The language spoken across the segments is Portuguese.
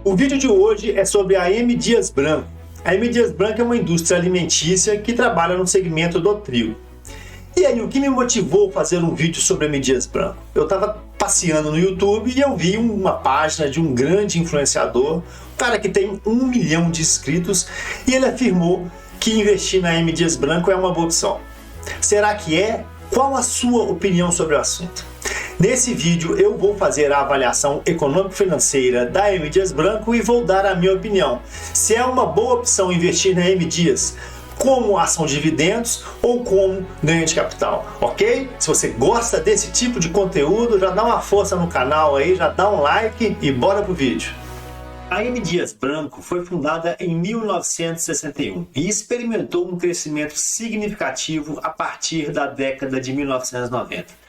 O vídeo de hoje é sobre a M. Dias Branco. A M. Dias Branco é uma indústria alimentícia que trabalha no segmento do trigo. E aí, o que me motivou a fazer um vídeo sobre a M. Dias Branco? Eu estava passeando no YouTube e eu vi uma página de um grande influenciador, um cara que tem 1 milhão de inscritos, e ele afirmou que investir na M. Dias Branco é uma boa opção. Será que é? Qual a sua opinião sobre o assunto? Nesse vídeo eu vou fazer a avaliação econômico-financeira da M. Dias Branco e vou dar a minha opinião. Se é uma boa opção investir na M. Dias como ação de dividendos ou como ganho de capital, ok? Se você gosta desse tipo de conteúdo, já dá uma força no canal aí, já dá um like e bora pro vídeo. A M. Dias Branco foi fundada em 1961 e experimentou um crescimento significativo a partir da década de 1990.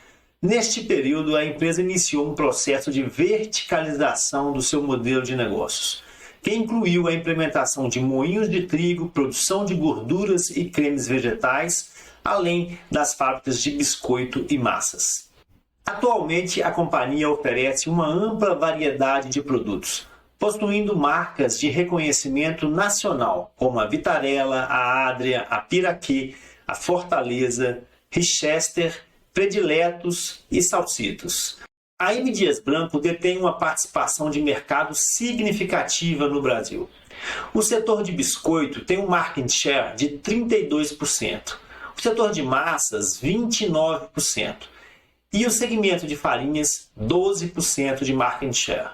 Neste período, a empresa iniciou um processo de verticalização do seu modelo de negócios, que incluiu a implementação de moinhos de trigo, produção de gorduras e cremes vegetais, além das fábricas de biscoito e massas. Atualmente, a companhia oferece uma ampla variedade de produtos, possuindo marcas de reconhecimento nacional, como a Vitarella, a Adria, a Piraquê, a Fortaleza, Richester, Prediletos e Salsitos. A M. Dias Branco detém uma participação de mercado significativa no Brasil. O setor de biscoito tem um market share de 32%, o setor de massas 29% e o segmento de farinhas 12% de market share.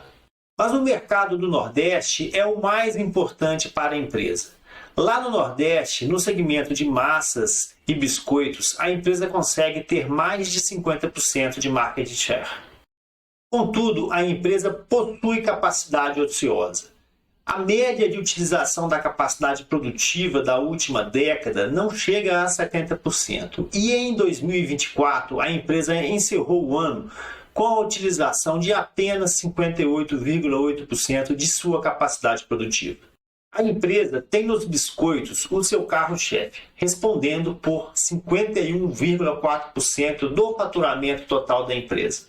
Mas o mercado do Nordeste é o mais importante para a empresa. Lá no Nordeste, no segmento de massas e biscoitos, a empresa consegue ter mais de 50% de market share. Contudo, a empresa possui capacidade ociosa. A média de utilização da capacidade produtiva da última década não chega a 70%. E em 2024, a empresa encerrou o ano com a utilização de apenas 58,8% de sua capacidade produtiva. A empresa tem nos biscoitos o seu carro-chefe, respondendo por 51,4% do faturamento total da empresa.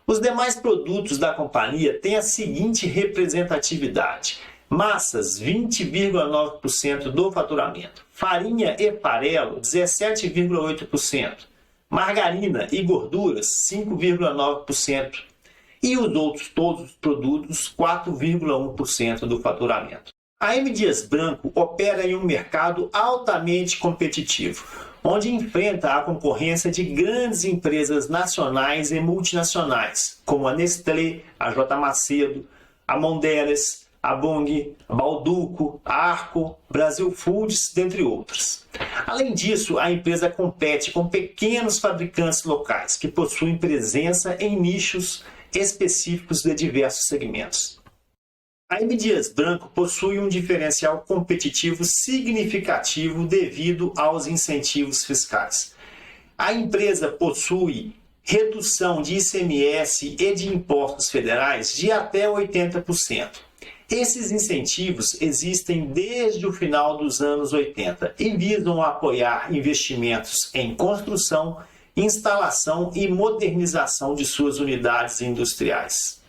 Os demais produtos da companhia têm a seguinte representatividade: massas, 20,9% do faturamento, farinha e farelo, 17,8%, margarina e gorduras, 5,9%, e os outros todos os produtos, 4,1% do faturamento. A M. Dias Branco opera em um mercado altamente competitivo, onde enfrenta a concorrência de grandes empresas nacionais e multinacionais, como a Nestlé, a J. Macedo, a Mondelez, a Bunge, a Bauducco, a Arco, Brasil Foods, dentre outras. Além disso, a empresa compete com pequenos fabricantes locais que possuem presença em nichos específicos de diversos segmentos. A M. Dias Branco possui um diferencial competitivo significativo devido aos incentivos fiscais. A empresa possui redução de ICMS e de impostos federais de até 80%. Esses incentivos existem desde o final dos anos 80 e visam apoiar investimentos em construção, instalação e modernização de suas unidades industriais.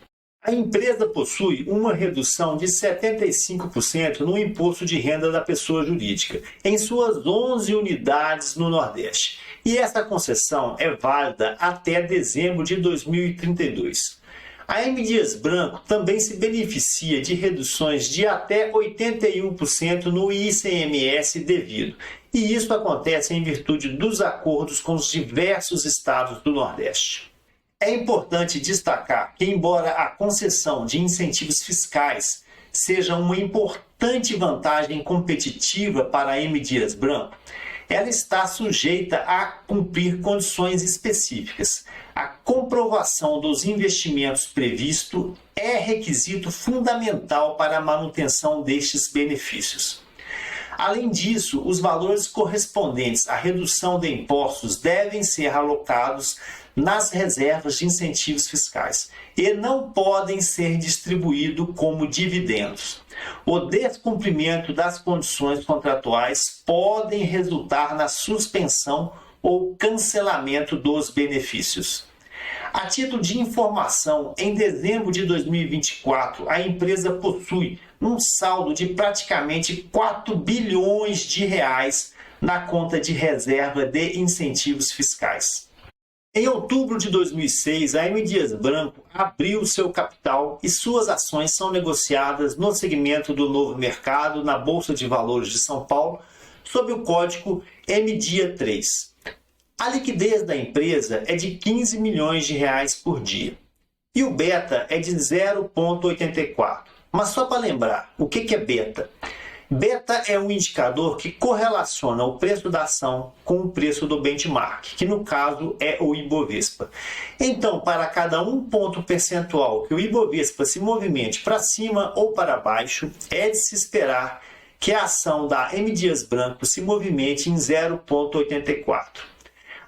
A empresa possui uma redução de 75% no imposto de renda da pessoa jurídica em suas 11 unidades no Nordeste. E essa concessão é válida até dezembro de 2032. A M. Dias Branco também se beneficia de reduções de até 81% no ICMS devido. E isso acontece em virtude dos acordos com os diversos estados do Nordeste. É importante destacar que, embora a concessão de incentivos fiscais seja uma importante vantagem competitiva para a M. Dias Branco, ela está sujeita a cumprir condições específicas. A comprovação dos investimentos previstos é requisito fundamental para a manutenção destes benefícios. Além disso, os valores correspondentes à redução de impostos devem ser alocados nas reservas de incentivos fiscais e não podem ser distribuídos como dividendos. O descumprimento das condições contratuais podem resultar na suspensão ou cancelamento dos benefícios. A título de informação, em dezembro de 2024, a empresa possui um saldo de praticamente 4 bilhões de reais na conta de reserva de incentivos fiscais. Em outubro de 2006, a M. Dias Branco abriu seu capital e suas ações são negociadas no segmento do Novo Mercado, na Bolsa de Valores de São Paulo, sob o código MDIA3. A liquidez da empresa é de 15 milhões de reais por dia e o beta é de 0,84. Mas só para lembrar, o que é beta? Beta é um indicador que correlaciona o preço da ação com o preço do benchmark, que no caso é o Ibovespa. Então, para cada 1 ponto percentual que o Ibovespa se movimente para cima ou para baixo, é de se esperar que a ação da M. Dias Branco se movimente em 0,84.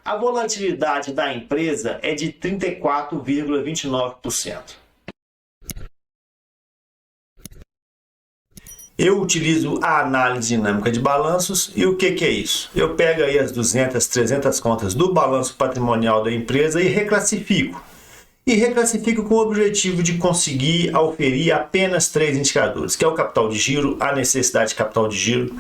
A volatilidade da empresa é de 34,29%. Eu utilizo a análise dinâmica de balanços e o que é isso? Eu pego aí as 200, 300 contas do balanço patrimonial da empresa e reclassifico. E reclassifico com o objetivo de conseguir auferir apenas 3 indicadores, que é o capital de giro, a necessidade de capital de giro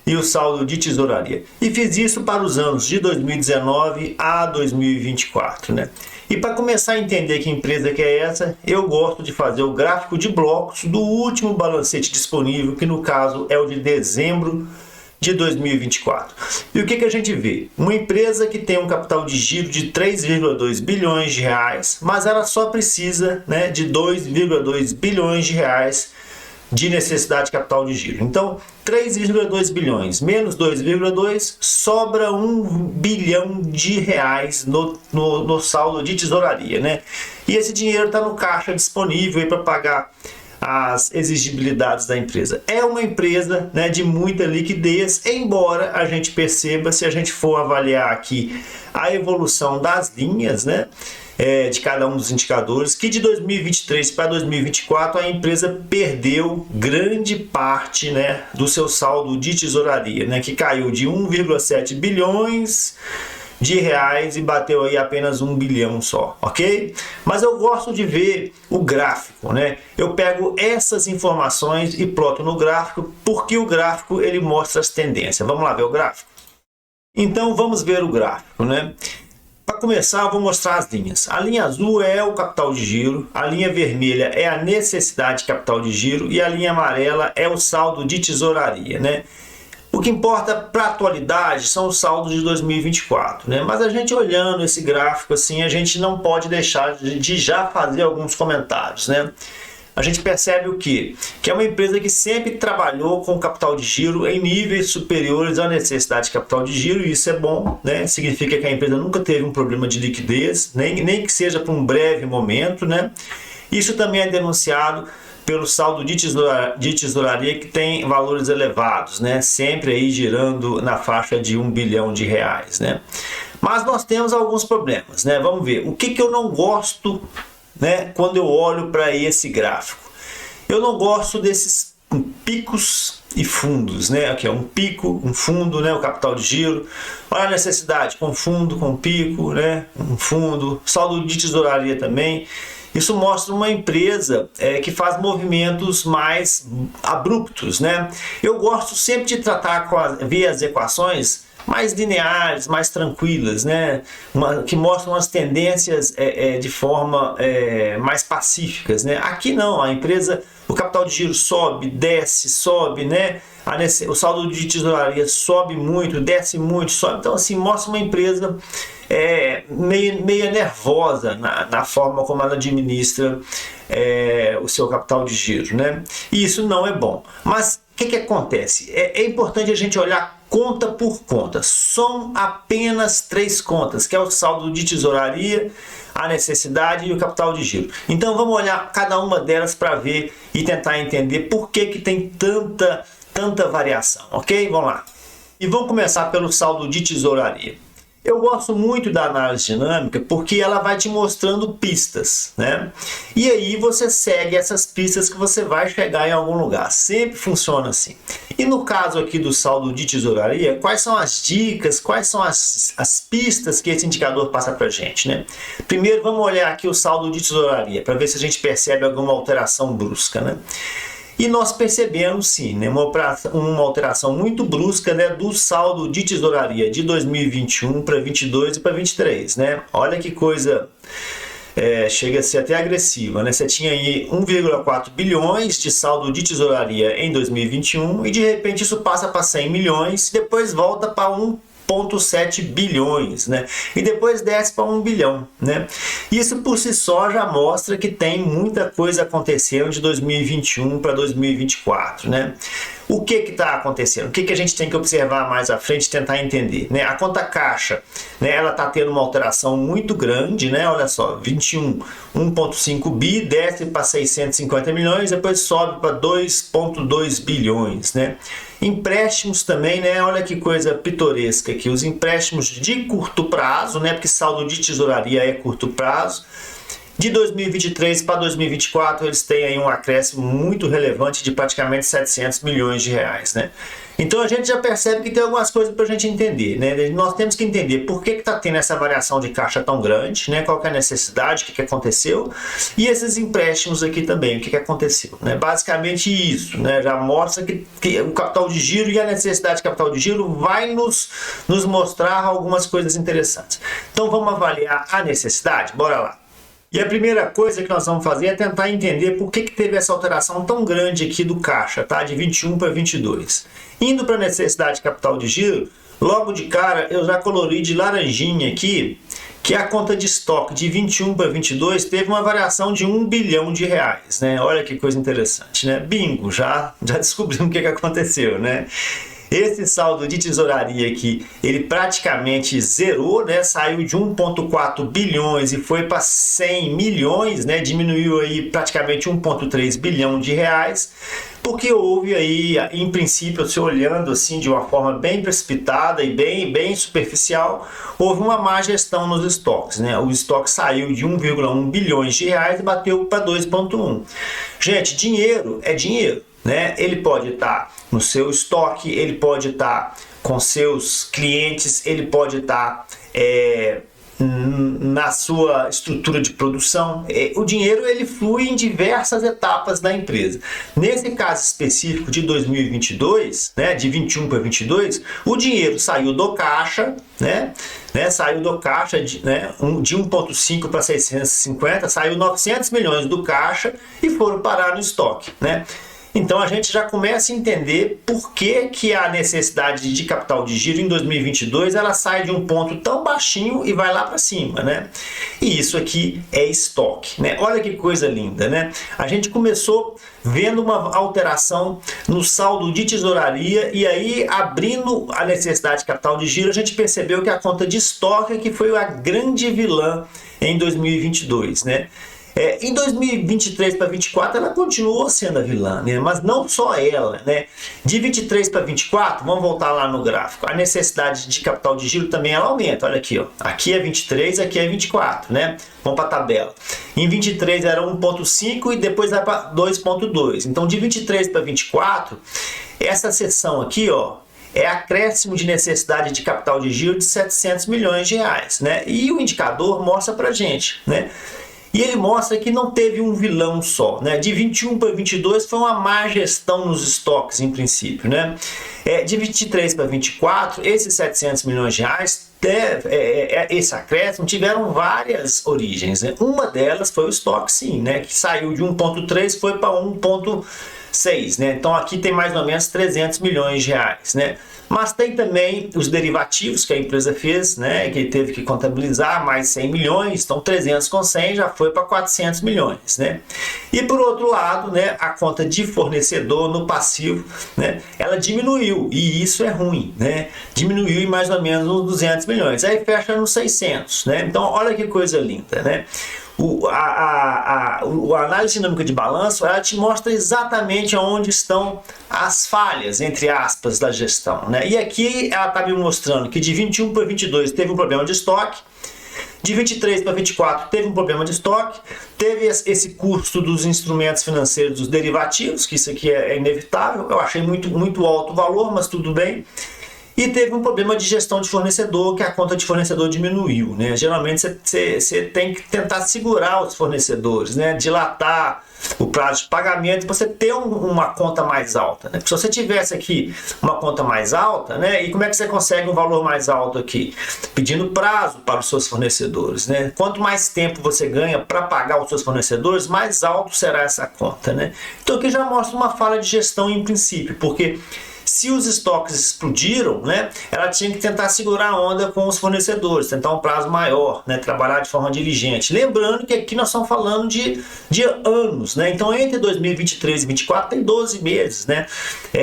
e o saldo de tesouraria. E fiz isso para os anos de 2019 a 2024, né? E para começar a entender que empresa que é essa, eu gosto de fazer o gráfico de blocos do último balancete disponível, que no caso é o de dezembro de 2024. E o que a gente vê? Uma empresa que tem um capital de giro de 3,2 bilhões de reais, mas ela só precisa, né, de 2,2 bilhões de reais de necessidade de capital de giro. Então, 3,2 bilhões menos 2,2 sobra 1 bilhão de reais no saldo de tesouraria, né? E esse dinheiro está no caixa disponível para pagar as exigibilidades da empresa. É uma empresa, né, de muita liquidez, embora a gente perceba, se a gente for avaliar aqui a evolução das linhas, né, de cada um dos indicadores, que de 2023 para 2024 a empresa perdeu grande parte, né, do seu saldo de tesouraria, né, que caiu de 1,7 bilhões de reais e bateu aí apenas 1 bilhão só, ok? Mas eu gosto de ver o gráfico, né? Eu pego essas informações e ploto no gráfico, porque o gráfico ele mostra as tendências. Vamos lá ver o gráfico? Então vamos ver o gráfico, né? Para começar, eu vou mostrar as linhas. A linha azul é o capital de giro, a linha vermelha é a necessidade de capital de giro e a linha amarela é o saldo de tesouraria, né? O que importa para a atualidade são os saldos de 2024, né? Mas a gente olhando esse gráfico assim, a gente não pode deixar de já fazer alguns comentários, né? A gente percebe o quê? Que é uma empresa que sempre trabalhou com capital de giro em níveis superiores à necessidade de capital de giro, e isso é bom, né? Significa que a empresa nunca teve um problema de liquidez, nem que seja por um breve momento, né? Isso também é denunciado pelo saldo de tesouraria, que tem valores elevados, né? Sempre aí girando na faixa de 1 bilhão de reais, né? Mas nós temos alguns problemas, né? Vamos ver. O que eu não gosto, né, quando eu olho para esse gráfico? Eu não gosto desses picos e fundos, né? Aqui é um pico, um fundo, né? O capital de giro. Olha a necessidade, com fundo, com pico, né? Um fundo, saldo de tesouraria também. Isso mostra uma empresa que faz movimentos mais abruptos, né? Eu gosto sempre de tratar ver as equações mais lineares, mais tranquilas, né? Que mostram as tendências de forma mais pacíficas, né? Aqui não, a empresa, o capital de giro sobe, desce, sobe, né? O saldo de tesouraria sobe muito, desce muito, sobe. Então, assim, mostra uma empresa meio nervosa na forma como ela administra o seu capital de giro, né? E isso não é bom. Mas o que acontece? É importante a gente olhar conta por conta. São apenas 3 contas, que é o saldo de tesouraria, a necessidade e o capital de giro. Então vamos olhar cada uma delas para ver e tentar entender por que tem tanta variação, ok? Vamos lá. E vamos começar pelo saldo de tesouraria. Eu gosto muito da análise dinâmica porque ela vai te mostrando pistas, né? E aí você segue essas pistas que você vai chegar em algum lugar. Sempre funciona assim. E no caso aqui do saldo de tesouraria, quais são as dicas, quais são as pistas que esse indicador passa para a gente, né? Primeiro vamos olhar aqui o saldo de tesouraria para ver se a gente percebe alguma alteração brusca, né? E nós percebemos sim, né, uma alteração muito brusca, né, do saldo de tesouraria de 2021 para 22 e para 23. Né? Olha que coisa, chega a ser até agressiva. Né? Você tinha aí 1,4 bilhões de saldo de tesouraria em 2021 e de repente isso passa para 100 milhões e depois volta para 1,7 bilhões, né? E depois desce para 1 bilhão, né? Isso por si só já mostra que tem muita coisa acontecendo de 2021 para 2024, né? O que está acontecendo? O que a gente tem que observar mais à frente e tentar entender, né? A conta caixa, né, ela está tendo uma alteração muito grande, né? Olha só, 21, 1,5 bi, desce para 650 milhões, depois sobe para 2,2 bilhões, né? Empréstimos também, né? Olha que coisa pitoresca aqui, os empréstimos de curto prazo, né? Porque saldo de tesouraria é curto prazo. De 2023 para 2024, eles têm aí um acréscimo muito relevante de praticamente 700 milhões de reais, né? Então a gente já percebe que tem algumas coisas para a gente entender, né? Nós temos que entender por que está tendo essa variação de caixa tão grande, né? Qual que é a necessidade, o que aconteceu, e esses empréstimos aqui também, o que aconteceu, né? Basicamente isso, né? Já mostra que o capital de giro e a necessidade de capital de giro vai nos mostrar algumas coisas interessantes. Então vamos avaliar a necessidade? Bora lá. E a primeira coisa que nós vamos fazer é tentar entender por que teve essa alteração tão grande aqui do caixa, tá? De 21 para 22. Indo para a necessidade de capital de giro, logo de cara eu já colori de laranjinha aqui, que a conta de estoque de 21 para 22 teve uma variação de 1 bilhão de reais, né? Olha que coisa interessante, né? Bingo, já descobrimos o que aconteceu, né? Esse saldo de tesouraria aqui, ele praticamente zerou, né? Saiu de 1,4 bilhões e foi para 100 milhões, né? Diminuiu aí praticamente 1,3 bilhão de reais, porque houve aí, em princípio, se olhando assim de uma forma bem precipitada e bem superficial, houve uma má gestão nos estoques, né? O estoque saiu de 1,1 bilhões de reais e bateu para 2,1. Gente, dinheiro é dinheiro, né? Ele pode estar no seu estoque, ele pode estar com seus clientes, ele pode estar na sua estrutura de produção. O dinheiro ele flui em diversas etapas da empresa. Nesse caso específico de 2022, né, de 21 para 22, o dinheiro saiu do caixa, né, saiu do caixa de 1,5 para 650, saiu 900 milhões do caixa e foram parar no estoque, né? Então a gente já começa a entender por que a necessidade de capital de giro em 2022 ela sai de um ponto tão baixinho e vai lá para cima, né? E isso aqui é estoque, né? Olha que coisa linda, né? A gente começou vendo uma alteração no saldo de tesouraria e aí abrindo a necessidade de capital de giro a gente percebeu que a conta de estoque que foi a grande vilã em 2022, né? Em 2023 para 2024 ela continuou sendo a vilã, né? Mas não só ela, né? De 23 para 24, vamos voltar lá no gráfico, a necessidade de capital de giro também ela aumenta, olha aqui, ó. Aqui é 23, aqui é 24, né? Vamos para a tabela. Em 23 era 1,5 e depois vai para 2,2. Então de 23 para 24, essa seção aqui, ó, é acréscimo de necessidade de capital de giro de 700 milhões de reais, né? E o indicador mostra pra gente, né? E ele mostra que não teve um vilão só, né? De 21 para 22 foi uma má gestão nos estoques, em princípio, né? De 23 para 24, esses 700 milhões de reais, esse acréscimo, tiveram várias origens, né? Uma delas foi o estoque, sim, né? Que saiu de 1,3 foi para 1,6, né? Então aqui tem mais ou menos 300 milhões de reais, né? Mas tem também os derivativos que a empresa fez, né, que teve que contabilizar mais 100 milhões, então 300 com 100 já foi para 400 milhões. Né? E por outro lado, né, a conta de fornecedor no passivo, né, ela diminuiu, e isso é ruim, né? Diminuiu em mais ou menos uns 200 milhões, aí fecha nos 600. Né? Então olha que coisa linda. Né? A análise dinâmica de balanço, ela te mostra exatamente onde estão as falhas, entre aspas, da gestão, né? E aqui ela está me mostrando que de 21 para 22 teve um problema de estoque, de 23 para 24 teve um problema de estoque, teve esse custo dos instrumentos financeiros, dos derivativos, que isso aqui é inevitável, eu achei muito alto o valor, mas tudo bem. E teve um problema de gestão de fornecedor, que a conta de fornecedor diminuiu, né? Geralmente você tem que tentar segurar os fornecedores, né? Dilatar o prazo de pagamento para você ter uma conta mais alta, né? Porque se você tivesse aqui uma conta mais alta, né? E como é que você consegue um valor mais alto aqui? Pedindo prazo para os seus fornecedores, né? Quanto mais tempo você ganha para pagar os seus fornecedores, mais alto será essa conta, né? Então aqui já mostra uma falha de gestão em princípio, porque se os estoques explodiram, né, ela tinha que tentar segurar a onda com os fornecedores, tentar um prazo maior, né, trabalhar de forma diligente. Lembrando que aqui nós estamos falando de anos, né, então entre 2023 e 2024 tem 12 meses, né,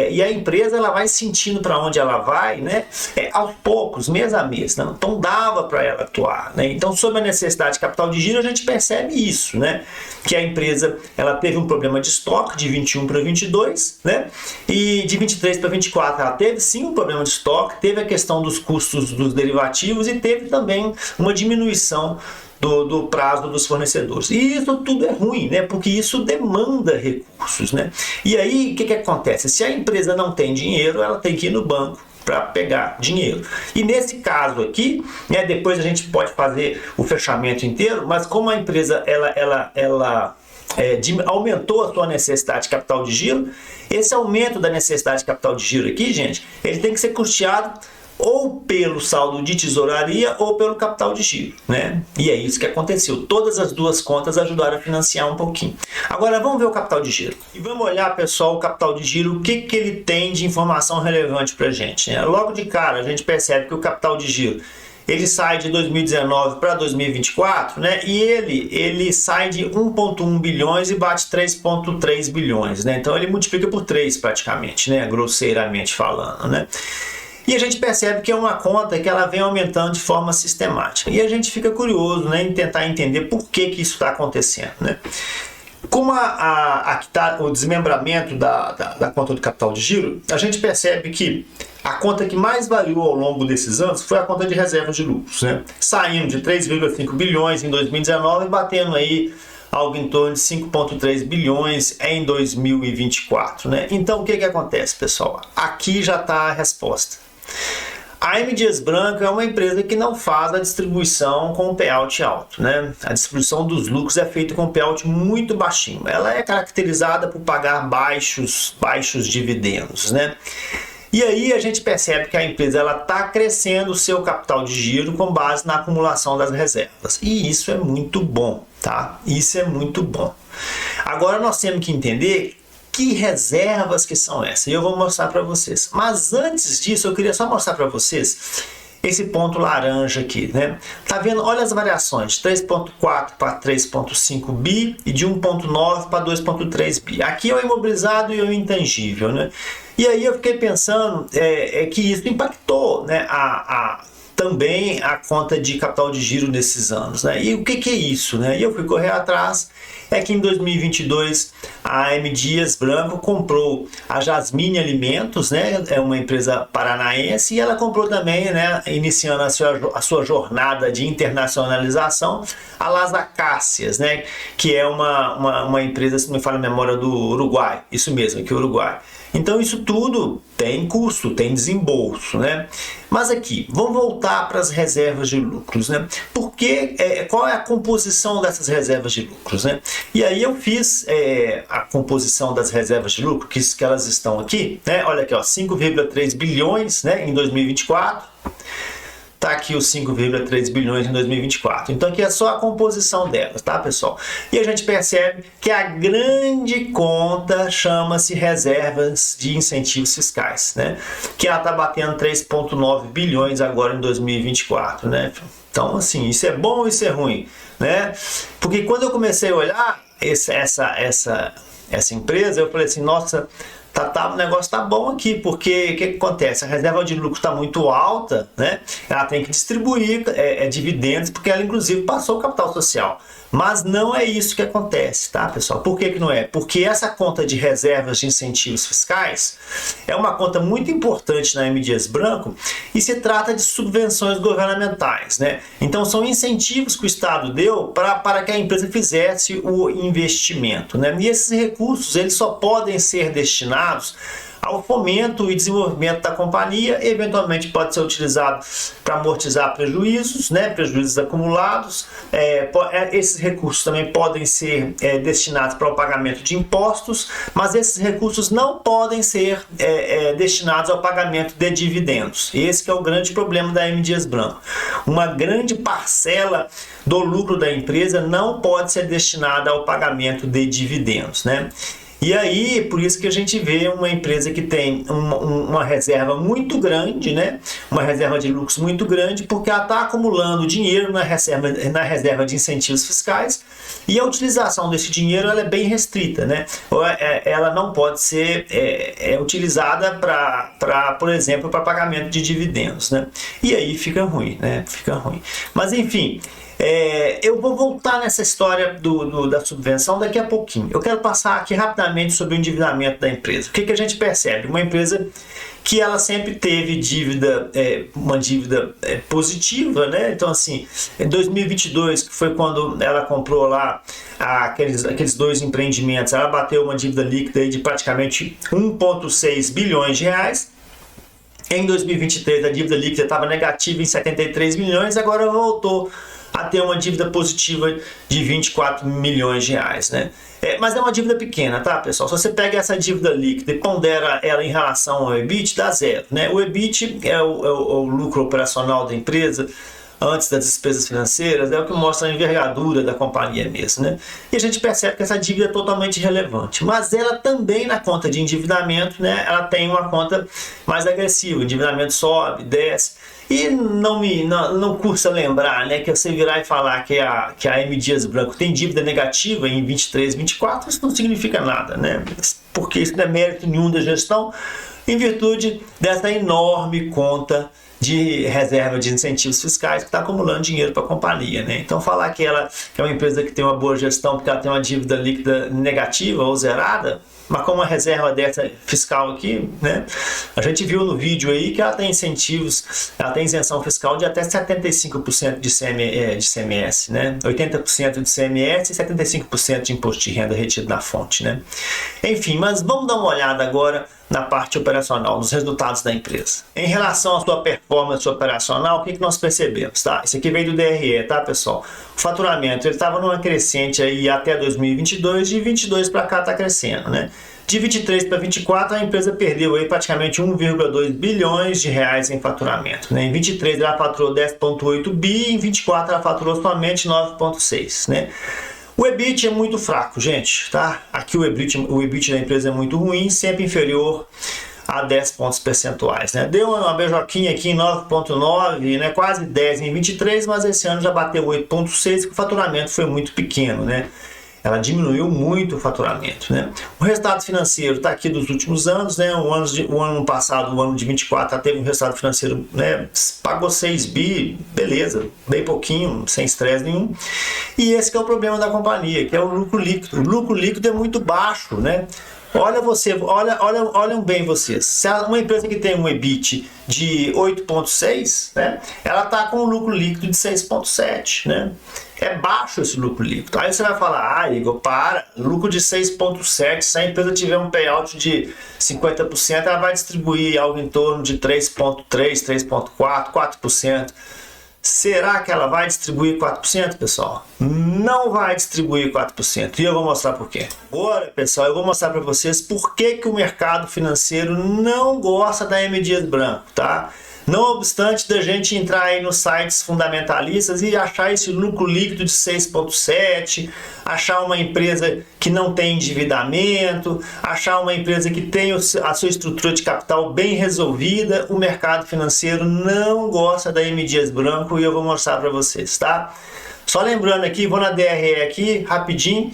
e a empresa ela vai sentindo para onde ela vai, né, aos poucos, mês a mês, né, então dava para ela atuar, né, então sobre a necessidade de capital de giro a gente percebe isso, né, que a empresa ela teve um problema de estoque de 21 para 22, né, e de 23 para 24 ela teve sim um problema de estoque, teve a questão dos custos dos derivativos e teve também uma diminuição do prazo dos fornecedores. E isso tudo é ruim, né? Porque isso demanda recursos, né? E aí o que acontece? Se a empresa não tem dinheiro, ela tem que ir no banco para pegar dinheiro. E nesse caso aqui, né, depois a gente pode fazer o fechamento inteiro, mas como a empresa aumentou a sua necessidade de capital de giro, esse aumento da necessidade de capital de giro aqui, gente, ele tem que ser custeado ou pelo saldo de tesouraria ou pelo capital de giro, né? E é isso que aconteceu. Todas as duas contas ajudaram a financiar um pouquinho. Agora vamos ver o capital de giro. E vamos olhar, pessoal, o capital de giro, o que ele tem de informação relevante para a gente, né? Logo de cara, a gente percebe que o capital de giro ele sai de 2019 para 2024, né? E ele sai de 1,1 bilhões e bate 3,3 bilhões, né? Então ele multiplica por 3 praticamente, né? Grosseiramente falando, né? E a gente percebe que é uma conta que ela vem aumentando de forma sistemática. E a gente fica curioso, né, em tentar entender por que isso está acontecendo, né? Como aqui está o desmembramento da conta do capital de giro, a gente percebe que a conta que mais variou ao longo desses anos foi a conta de reservas de lucros, né? Saindo de 3,5 bilhões em 2019 e batendo aí algo em torno de 5,3 bilhões em 2024, né? Então o que acontece, pessoal? Aqui já está a resposta. A M. Dias Branco é uma empresa que não faz a distribuição com payout alto, né? A distribuição dos lucros é feita com payout muito baixinho. Ela é caracterizada por pagar baixos dividendos, né? E aí a gente percebe que a empresa está crescendo o seu capital de giro com base na acumulação das reservas. E isso é muito bom, tá? Isso é muito bom. Agora nós temos que entender que reservas que são essas? E eu vou mostrar para vocês. Mas antes disso, eu queria só mostrar para vocês esse ponto laranja aqui, né? Tá vendo? Olha as variações, 3,4 para 3,5 bi e de 1,9 para 2,3 bi. Aqui é o imobilizado e o intangível, né? E aí eu fiquei pensando que isso impactou, né, também a conta de capital de giro nesses anos, né? E o que é isso, né? E eu fui correr atrás, é que em 2022 a M. Dias Branco comprou a Jasmine Alimentos, né? É uma empresa paranaense, e ela comprou também, né, iniciando a sua jornada de internacionalização, a Las Acacias, né? Que é uma empresa, se não me falha a memória, do Uruguai, isso mesmo, aqui é o Uruguai. Então isso tudo tem custo, tem desembolso, né? Mas aqui, vamos voltar para as reservas de lucros, né? Porque, qual é a composição dessas reservas de lucros, né? E aí eu fiz a composição das reservas de lucro, que elas estão aqui, né? Olha aqui, ó, 5,3 bilhões, né, em 2024. Tá aqui os 5,3 bilhões em 2024. Então aqui é só a composição delas, tá, pessoal? E a gente percebe que a grande conta chama-se reservas de incentivos fiscais, né? Que ela tá batendo 3,9 bilhões agora em 2024, né? Então, assim, isso é bom ou isso é ruim, né? Porque quando eu comecei a olhar essa empresa, eu falei assim, nossa, o negócio tá bom aqui, porque o que acontece? A reserva de lucro está muito alta, né? Ela tem que distribuir dividendos, porque ela inclusive passou o capital social. Mas não é isso que acontece, tá, pessoal? Por que não é? Porque essa conta de reservas de incentivos fiscais é uma conta muito importante na M. Dias Branco e se trata de subvenções governamentais, né? Então são incentivos que o Estado deu para que a empresa fizesse o investimento, né? E esses recursos eles só podem ser destinados ao fomento e desenvolvimento da companhia, eventualmente pode ser utilizado para amortizar prejuízos, né, prejuízos acumulados. Esses recursos também podem ser destinados para o pagamento de impostos, mas esses recursos não podem ser destinados ao pagamento de dividendos. Esse que é o grande problema da M. Dias Branco. Uma grande parcela do lucro da empresa não pode ser destinada ao pagamento de dividendos, né? E aí, por isso que a gente vê uma empresa que tem uma reserva muito grande, né? Uma reserva de lucros muito grande, porque ela está acumulando dinheiro na reserva de incentivos fiscais e a utilização desse dinheiro ela é bem restrita, né? Ela não pode ser utilizada por exemplo, para pagamento de dividendos, né? E aí fica ruim, né? Fica ruim. Mas enfim... eu vou voltar nessa história da subvenção daqui a pouquinho. Eu quero passar aqui rapidamente sobre o endividamento da empresa. O que a gente percebe? Uma empresa que ela sempre teve dívida, uma dívida positiva, né? Então assim, em 2022, que foi quando ela comprou lá aqueles dois empreendimentos, ela bateu uma dívida líquida de praticamente 1,6 bilhões de reais. Em 2023 a dívida líquida estava negativa em 73 milhões, agora voltou a ter uma dívida positiva de 24 milhões de reais, né? Mas é uma dívida pequena, tá, pessoal? Se você pega essa dívida líquida e pondera ela em relação ao EBIT, dá zero, né? O EBIT é o lucro operacional da empresa antes das despesas financeiras, é o que mostra a envergadura da companhia mesmo, né? E a gente percebe que essa dívida é totalmente irrelevante, mas ela também na conta de endividamento, né, ela tem uma conta mais agressiva, o endividamento sobe, desce, e não custa lembrar, né, que você virar e falar que a M. Dias Branco tem dívida negativa em 23, 24, isso não significa nada, né? Porque isso não é mérito nenhum da gestão, em virtude dessa enorme conta de reserva de incentivos fiscais que está acumulando dinheiro para a companhia, né? Então falar que ela é uma empresa que tem uma boa gestão porque ela tem uma dívida líquida negativa ou zerada, mas com uma reserva dessa fiscal aqui, né? A gente viu no vídeo aí que ela tem incentivos, ela tem isenção fiscal de até 75% de CMS, né? 80% de CMS e 75% de imposto de renda retido na fonte, né? Enfim, mas vamos dar uma olhada agora na parte operacional, nos resultados da empresa. Em relação à sua performance operacional, o que nós percebemos, tá? Isso aqui veio do DRE, tá, pessoal? O faturamento, ele estava numa crescente aí até 2022, de 22 para cá está crescendo, né? De 23 para 24, a empresa perdeu aí praticamente 1,2 bilhões de reais em faturamento, né? Em 23 ela faturou 10,8 bi, em 24 ela faturou somente 9,6, né? O EBIT é muito fraco, gente, tá? Aqui o EBIT da empresa é muito ruim, sempre inferior a 10 pontos percentuais, né? Deu uma beijoquinha aqui em 9,9, né? Quase 10 em 23, mas esse ano já bateu 8,6, que o faturamento foi muito pequeno, né? Ela diminuiu muito o faturamento, né? O resultado financeiro está aqui dos últimos anos, né? O ano passado, o ano de 24, ela teve um resultado financeiro, né? Pagou 6 bi, beleza, bem pouquinho, sem estresse nenhum. E esse que é o problema da companhia, que é o lucro líquido. O lucro líquido é muito baixo, né? Olhem bem vocês. Se uma empresa que tem um EBIT de 8,6, né? Ela está com um lucro líquido de 6,7, né? É baixo esse lucro líquido. Aí você vai falar, Igor, lucro de 6,7, se a empresa tiver um payout de 50%, ela vai distribuir algo em torno de 3,3, 3,4, 4%. Será que ela vai distribuir 4%, pessoal? Não vai distribuir 4%. E eu vou mostrar por quê. Agora, pessoal, eu vou mostrar para vocês por que o mercado financeiro não gosta da M. Dias Branco, tá? Não obstante da gente entrar aí nos sites fundamentalistas e achar esse lucro líquido de 6,7, achar uma empresa que não tem endividamento, achar uma empresa que tem a sua estrutura de capital bem resolvida, o mercado financeiro não gosta da M. Dias Branco e eu vou mostrar para vocês, tá? Só lembrando aqui, vou na DRE aqui, rapidinho,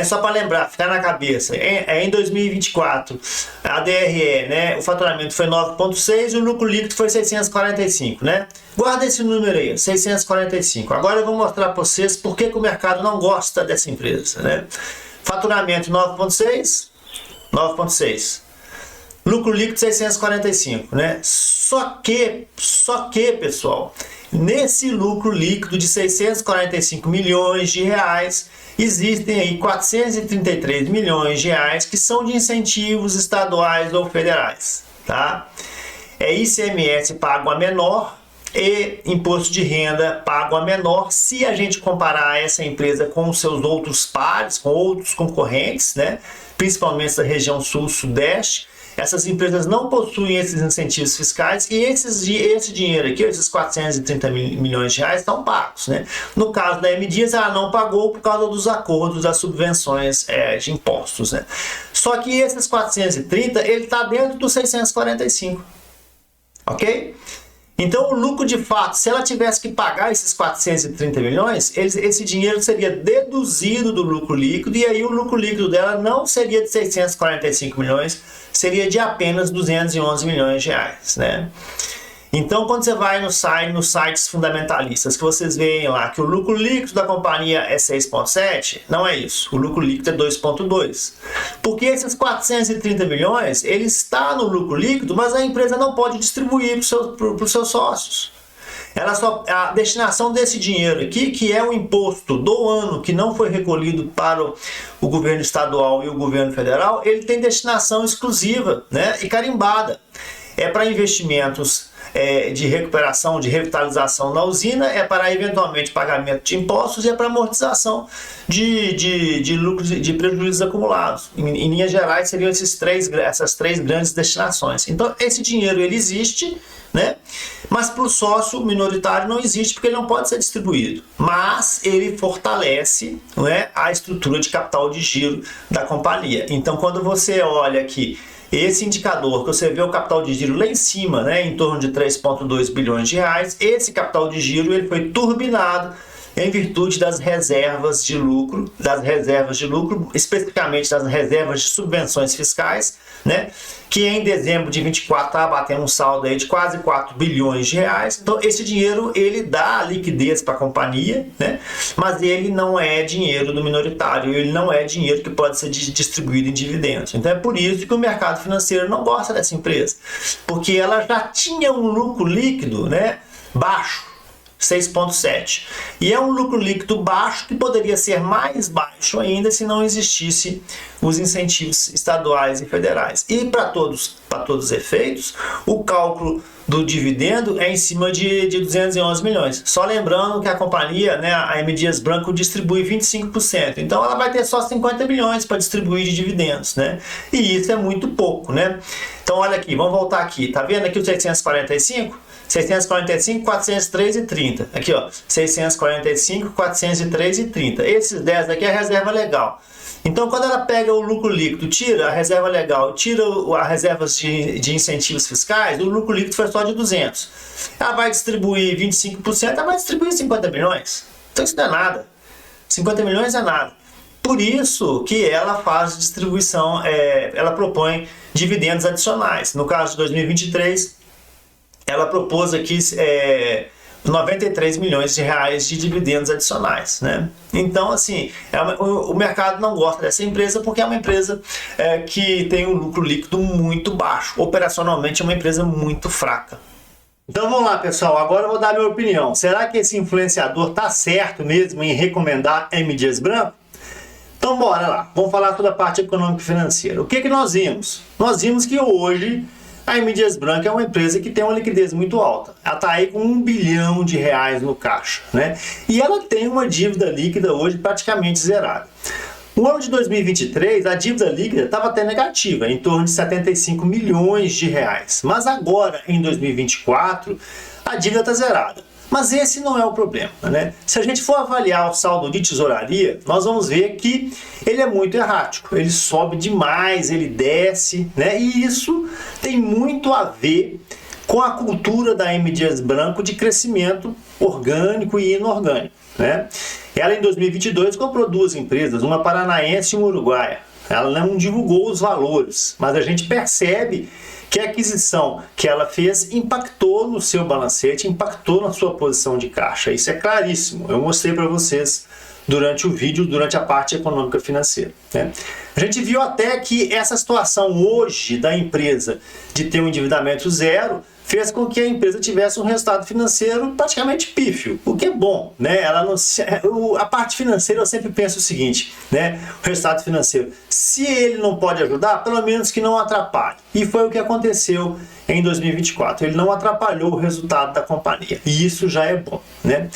Só para lembrar, ficar na cabeça, em 2024, a DRE, né, o faturamento foi 9,6 e o lucro líquido foi 645, né? Guarda esse número aí, 645. Agora eu vou mostrar para vocês por que o mercado não gosta dessa empresa, né? Faturamento 9,6. Lucro líquido 645, né? Só que, pessoal, nesse lucro líquido de 645 milhões de reais, existem aí 433 milhões de reais que são de incentivos estaduais ou federais, tá? É ICMS pago a menor e imposto de renda pago a menor se a gente comparar essa empresa com os seus outros pares, com outros concorrentes, né? Principalmente da região sul-sudeste. Essas empresas não possuem esses incentivos fiscais e esse dinheiro aqui, esses 430 milhões de reais, estão pagos, né? No caso da M. Dias, ela não pagou por causa dos acordos, das subvenções de impostos, né? Só que esses 430, ele está dentro dos 645, ok? Então, o lucro de fato, se ela tivesse que pagar esses 430 milhões, esse dinheiro seria deduzido do lucro líquido e aí o lucro líquido dela não seria de 645 milhões, seria de apenas 211 milhões de reais, né? Então, quando você vai nos sites fundamentalistas, que vocês veem lá que o lucro líquido da companhia é 6,7, não é isso. O lucro líquido é 2,2. Porque esses 430 milhões, ele está no lucro líquido, mas a empresa não pode distribuir para os seus sócios. A destinação desse dinheiro aqui, que é o imposto do ano que não foi recolhido para o governo estadual e o governo federal, ele tem destinação exclusiva, né, e carimbada. É para investimentos de recuperação, de revitalização na usina, é para eventualmente pagamento de impostos e é para amortização de lucros, de prejuízos acumulados. Em linhas gerais, seriam essas três grandes destinações. Então, esse dinheiro ele existe, né? Mas para o sócio minoritário não existe porque ele não pode ser distribuído. Mas ele fortalece, não é, a estrutura de capital de giro da companhia. Então, quando você olha aqui esse indicador, que você vê o capital de giro lá em cima, né, em torno de 3,2 bilhões de reais, esse capital de giro ele foi turbinado em virtude das reservas de lucro, especificamente das reservas de subvenções fiscais, né, que em dezembro de 24 estava batendo um saldo aí de quase 4 bilhões de reais. Então esse dinheiro ele dá liquidez para a companhia, né, mas ele não é dinheiro do minoritário, ele não é dinheiro que pode ser distribuído em dividendos. Então é por isso que o mercado financeiro não gosta dessa empresa, porque ela já tinha um lucro líquido, né, baixo, 6,7. E é um lucro líquido baixo que poderia ser mais baixo ainda se não existisse os incentivos estaduais e federais. E para todos os efeitos, o cálculo do dividendo é em cima de 211 milhões. Só lembrando que a companhia, né, a M. Dias Branco, distribui 25%. Então ela vai ter só 50 milhões para distribuir de dividendos, né? E isso é muito pouco, né? Então olha aqui, vamos voltar aqui. Tá vendo aqui o 645? 645, 403,30. Aqui, ó, 645, 403,30. Esses 10 aqui é a reserva legal. Então, quando ela pega o lucro líquido, tira a reserva legal, tira as reservas de incentivos fiscais, o lucro líquido foi só de 200. Ela vai distribuir 25%, ela vai distribuir 50 milhões. Então, isso não é nada. 50 milhões é nada. Por isso que ela faz distribuição, ela propõe dividendos adicionais. No caso de 2023, ela propôs aqui 93 milhões de reais de dividendos adicionais, né? Então, assim, o mercado não gosta dessa empresa porque é uma empresa que tem um lucro líquido muito baixo. Operacionalmente é uma empresa muito fraca. Então vamos lá, pessoal, agora eu vou dar a minha opinião. Será que esse influenciador está certo mesmo em recomendar M. Dias Branco? Então bora lá, vamos falar sobre a parte econômica e financeira. O que nós vimos? Nós vimos que hoje a M. Dias Branco é uma empresa que tem uma liquidez muito alta. Ela está aí com 1 bilhão de reais no caixa, né? E ela tem uma dívida líquida hoje praticamente zerada. No ano de 2023, a dívida líquida estava até negativa, em torno de 75 milhões de reais. Mas agora, em 2024, a dívida está zerada. Mas esse não é o problema, né? Se a gente for avaliar o saldo de tesouraria, nós vamos ver que ele é muito errático. Ele sobe demais, ele desce, né? E isso tem muito a ver com a cultura da M. Dias Branco de crescimento orgânico e inorgânico. né? Ela, em 2022, comprou duas empresas, uma paranaense e uma uruguaia. Ela não divulgou os valores, mas a gente percebe que a aquisição que ela fez impactou no seu balancete, impactou na sua posição de caixa. Isso é claríssimo. Eu mostrei para vocês durante o vídeo, durante a parte econômica financeira, né? A gente viu até que essa situação hoje da empresa de ter um endividamento zero fez com que a empresa tivesse um resultado financeiro praticamente pífio, o que é bom, né? Ela não, a parte financeira eu sempre penso o seguinte, né? O resultado financeiro, se ele não pode ajudar, pelo menos que não atrapalhe. E foi o que aconteceu em 2024. Ele não atrapalhou o resultado da companhia. E isso já é bom, né?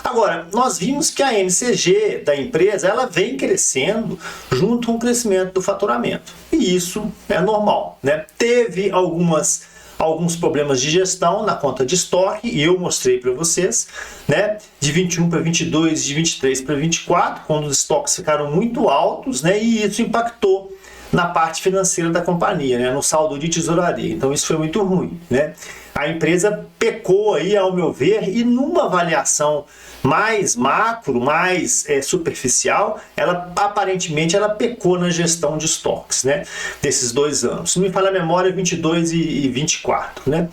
Agora, nós vimos que a NCG da empresa, ela vem crescendo junto com o crescimento do faturamento. E isso é normal, né? Teve alguns problemas de gestão na conta de estoque, e eu mostrei para vocês, né? De 21 para 22, de 23 para 24, quando os estoques ficaram muito altos, né? E isso impactou na parte financeira da companhia, né? No saldo de tesouraria. Então isso foi muito ruim, né? A empresa pecou aí, ao meu ver, e numa avaliação mais macro, mais superficial, ela aparentemente pecou na gestão de estoques, né, desses 2 anos. Se não me falha a memória, 22 e 24, né?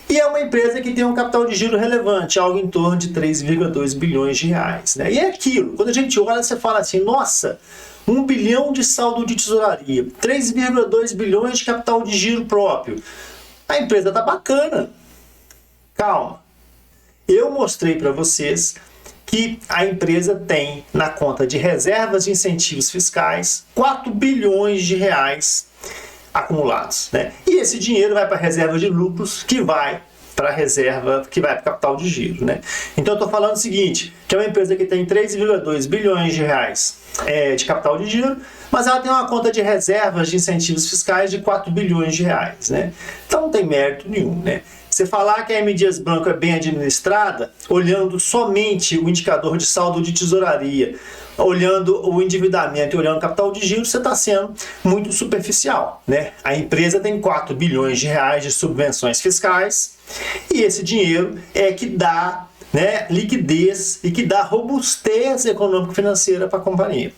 E é uma empresa que tem um capital de giro relevante, algo em torno de 3,2 bilhões de reais, né? E é aquilo, quando a gente olha, você fala assim, nossa, 1 bilhão de saldo de tesouraria, 3,2 bilhões de capital de giro próprio. A empresa tá bacana. Calma. Eu mostrei para vocês que a empresa tem na conta de reservas de incentivos fiscais 4 bilhões de reais acumulados, né? E esse dinheiro vai para a reserva de lucros, que vai para a reserva, que vai para o capital de giro, né? Então eu estou falando o seguinte, que é uma empresa que tem 3,2 bilhões de reais de capital de giro, mas ela tem uma conta de reservas de incentivos fiscais de 4 bilhões de reais, né? Então não tem mérito nenhum, né? Você falar que a M. Dias Branco é bem administrada, olhando somente o indicador de saldo de tesouraria, olhando o endividamento e olhando o capital de giro, você está sendo muito superficial, né? A empresa tem 4 bilhões de reais de subvenções fiscais e esse dinheiro é que dá, né, liquidez e que dá robustez econômico-financeira para a companhia.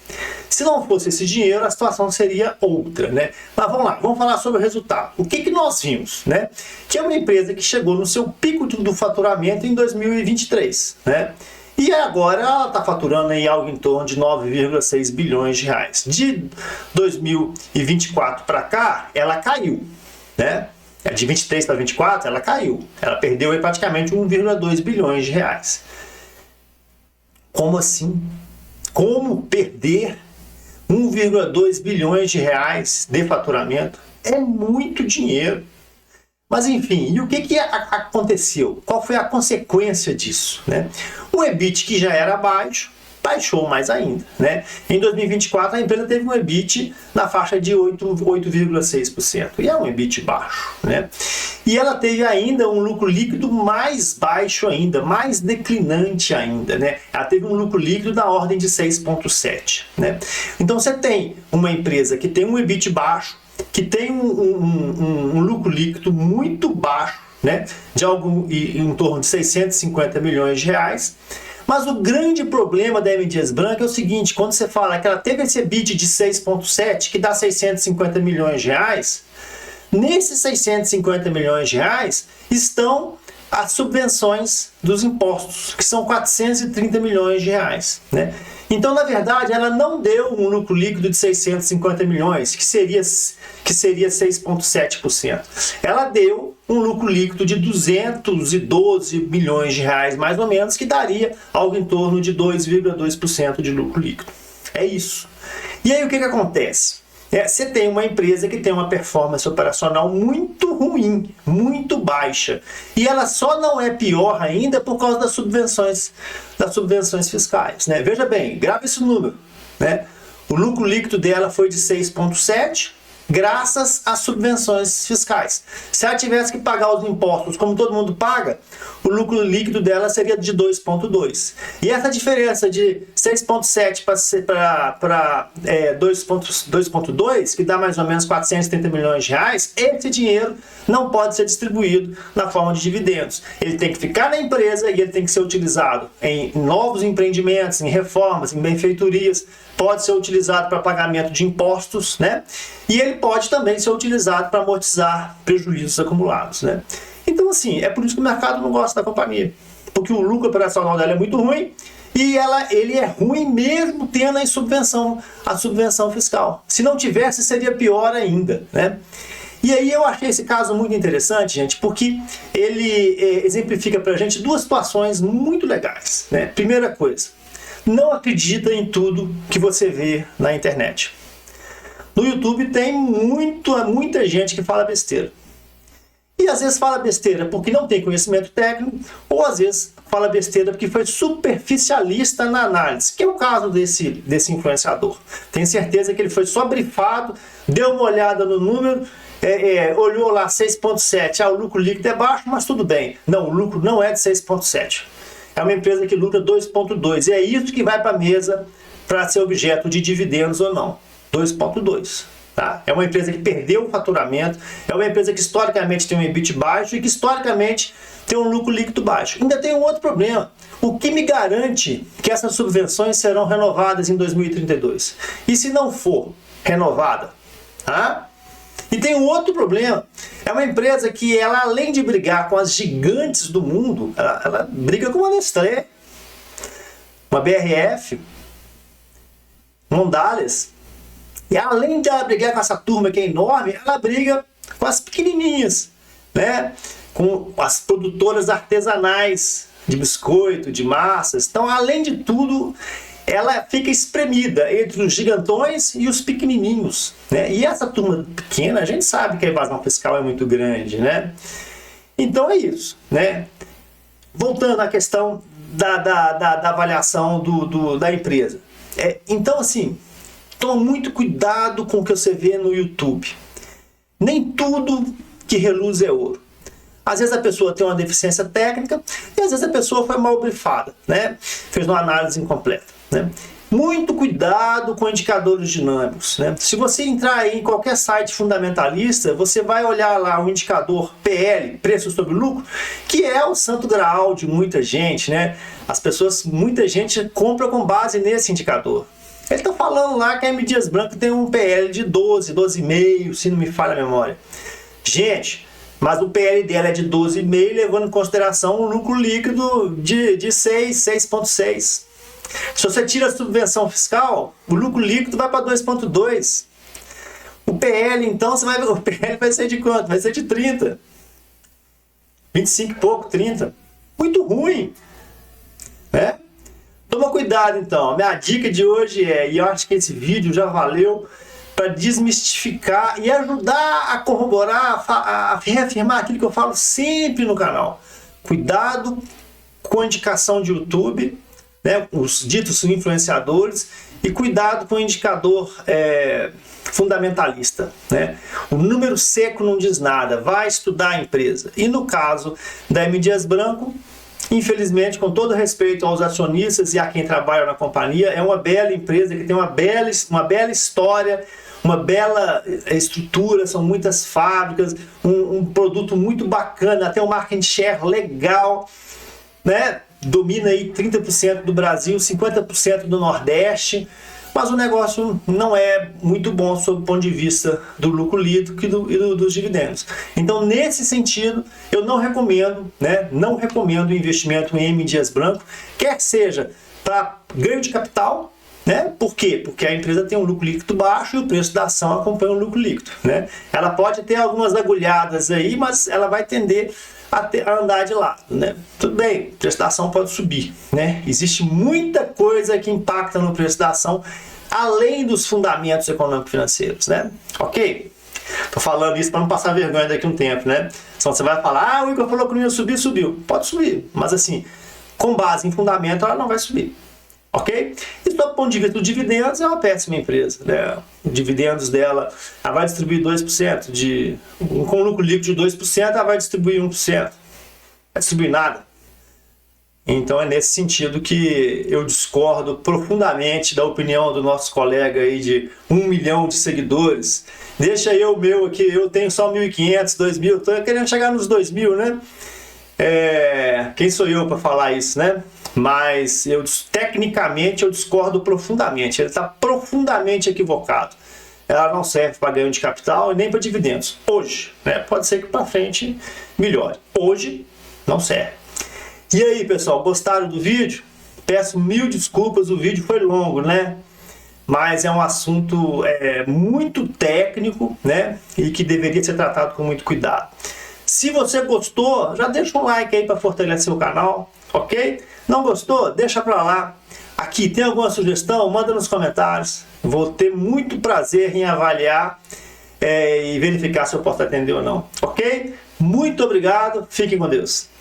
Se não fosse esse dinheiro, a situação seria outra, né? Mas vamos lá, vamos falar sobre o resultado. O que nós vimos, né? Que é uma empresa que chegou no seu pico do faturamento em 2023, né? E agora ela está faturando aí algo em torno de 9,6 bilhões de reais. De 2024 para cá, ela caiu, né? De 23 para 24, ela caiu. Ela perdeu aí praticamente 1,2 bilhões de reais. Como assim? Como perder 1,2 bilhões de reais de faturamento? É muito dinheiro. Mas enfim, e o que aconteceu? Qual foi a consequência disso, né? O EBIT, que já era baixo, baixou mais ainda, né? Em 2024 a empresa teve um EBIT na faixa de 8,6%, e é um EBIT baixo, né? E ela teve ainda um lucro líquido mais baixo ainda, mais declinante ainda, né? Ela teve um lucro líquido da ordem de 6,7, né? Então você tem uma empresa que tem um EBIT baixo, que tem um lucro líquido muito baixo, né? De algo em torno de 650 milhões de reais. Mas o grande problema da M. Dias Branco é o seguinte, quando você fala que ela teve esse EBIT de 6,7, que dá 650 milhões de reais, nesses 650 milhões de reais estão as subvenções dos impostos, que são 430 milhões de reais, né? Então, na verdade, ela não deu um lucro líquido de 650 milhões, que seria 6,7%. Ela deu um lucro líquido de 212 milhões de reais, mais ou menos, que daria algo em torno de 2,2% de lucro líquido. É isso. E aí, o que acontece? Você tem uma empresa que tem uma performance operacional muito ruim, muito baixa. E ela só não é pior ainda por causa das subvenções fiscais, né? Veja bem, grava esse número, né? O lucro líquido dela foi de 6,7, graças às subvenções fiscais. Se ela tivesse que pagar os impostos como todo mundo paga, o lucro líquido dela seria de 2,2. E essa diferença de 6,7 para 2,2, que dá mais ou menos 430 milhões de reais, esse dinheiro não pode ser distribuído na forma de dividendos. Ele tem que ficar na empresa e ele tem que ser utilizado em novos empreendimentos, em reformas, em benfeitorias, pode ser utilizado para pagamento de impostos, né? E ele pode também ser utilizado para amortizar prejuízos acumulados, né? Então, assim, é por isso que o mercado não gosta da companhia, porque o lucro operacional dela é muito ruim e ele é ruim mesmo tendo a subvenção fiscal. Se não tivesse, seria pior ainda, né? E aí eu achei esse caso muito interessante, gente, porque ele exemplifica para a gente duas situações muito legais, né? Primeira coisa, não acredita em tudo que você vê na internet. No YouTube tem muita gente que fala besteira. E às vezes fala besteira porque não tem conhecimento técnico, ou às vezes fala besteira porque foi superficialista na análise, que é o caso desse influenciador. Tenho certeza que ele foi só brifado, deu uma olhada no número, olhou lá 6,7, o lucro líquido é baixo, mas tudo bem. Não, o lucro não é de 6,7. É uma empresa que lucra 2,2. E é isso que vai para a mesa para ser objeto de dividendos ou não. 2,2. Tá? É uma empresa que perdeu o faturamento, é uma empresa que historicamente tem um EBIT baixo e que historicamente tem um lucro líquido baixo. Ainda tem um outro problema. O que me garante que essas subvenções serão renovadas em 2032? E se não for renovada? Tá? E tem um outro problema. É uma empresa que, ela, além de brigar com as gigantes do mundo, ela briga com uma Nestlé, uma BRF, Mondelez. E além de ela brigar com essa turma que é enorme, ela briga com as pequenininhas, né? Com as produtoras artesanais de biscoito, de massas. Então, além de tudo, ela fica espremida entre os gigantões e os pequenininhos, né? E essa turma pequena, a gente sabe que a evasão fiscal é muito grande, né? Então é isso, né? Voltando à questão da avaliação da empresa. Então, assim, toma muito cuidado com o que você vê no YouTube. Nem tudo que reluz é ouro. Às vezes a pessoa tem uma deficiência técnica e às vezes a pessoa foi mal brifada, né? Fez uma análise incompleta, né? Muito cuidado com indicadores dinâmicos, né? Se você entrar aí em qualquer site fundamentalista, você vai olhar lá o indicador PL, preço sobre lucro, que é o santo graal de muita gente, né? Muita gente compra com base nesse indicador. Ele está falando lá que a M. Dias Branco tem um PL de 12,5, se não me falha a memória. Gente, mas o PL dela é de 12,5, levando em consideração um lucro líquido de 6,6. Se você tira a subvenção fiscal, o lucro líquido vai para 2,2. O PL, então, o PL vai ser de quanto? Vai ser de 30. 25 e pouco, 30. Muito ruim, né? Toma cuidado, então. A minha dica de hoje e eu acho que esse vídeo já valeu para desmistificar e ajudar a corroborar, a reafirmar aquilo que eu falo sempre no canal. Cuidado com a indicação de YouTube, né, os ditos influenciadores, e cuidado com o indicador fundamentalista, né? O número seco não diz nada, vai estudar a empresa. E no caso da M. Dias Branco, infelizmente, com todo respeito aos acionistas e a quem trabalha na companhia, é uma bela empresa que tem uma bela história, uma bela estrutura, são muitas fábricas, um produto muito bacana, até um market share legal, né? Domina aí 30% do Brasil, 50% do Nordeste, mas o negócio não é muito bom sob o ponto de vista do lucro líquido e dos dividendos. Então, nesse sentido, eu não recomendo, né? Não recomendo o investimento em M. Dias Branco, quer seja para ganho de capital, né? Por quê? Porque a empresa tem um lucro líquido baixo e o preço da ação acompanha o lucro líquido, né? Ela pode ter algumas agulhadas aí, mas ela vai tender a andar de lado, né? Tudo bem, o preço da ação pode subir, né? Existe muita coisa que impacta no preço da ação, além dos fundamentos econômico-financeiros, né? Ok? Tô falando isso para não passar vergonha daqui a um tempo, né? Senão você vai falar, o Igor falou que não ia subir, subiu. Pode subir, mas assim, com base em fundamento, ela não vai subir. ok? E do ponto de vista dos dividendos, é uma péssima empresa, né? Os dividendos dela, ela vai distribuir 2%, com lucro líquido de 2%, ela vai distribuir 1%. Não vai distribuir nada. Então é nesse sentido que eu discordo profundamente da opinião do nosso colega aí de 1 milhão de seguidores. Deixa eu o meu aqui, eu tenho só 1.500, 2.000, estou querendo chegar nos 2.000, né? Quem sou eu para falar isso, né? Mas tecnicamente eu discordo profundamente. Ele está profundamente equivocado. Ela não serve para ganho de capital e nem para dividendos. Hoje, né? Pode ser que para frente melhore. Hoje não serve. E aí, pessoal, gostaram do vídeo? Peço mil desculpas, o vídeo foi longo, né? Mas é um assunto muito técnico, né? E que deveria ser tratado com muito cuidado. Se você gostou, já deixa um like aí para fortalecer o canal, ok? Não gostou? Deixa para lá. Aqui, tem alguma sugestão? Manda nos comentários. Vou ter muito prazer em avaliar e verificar se eu posso atender ou não, ok? Muito obrigado, fiquem com Deus.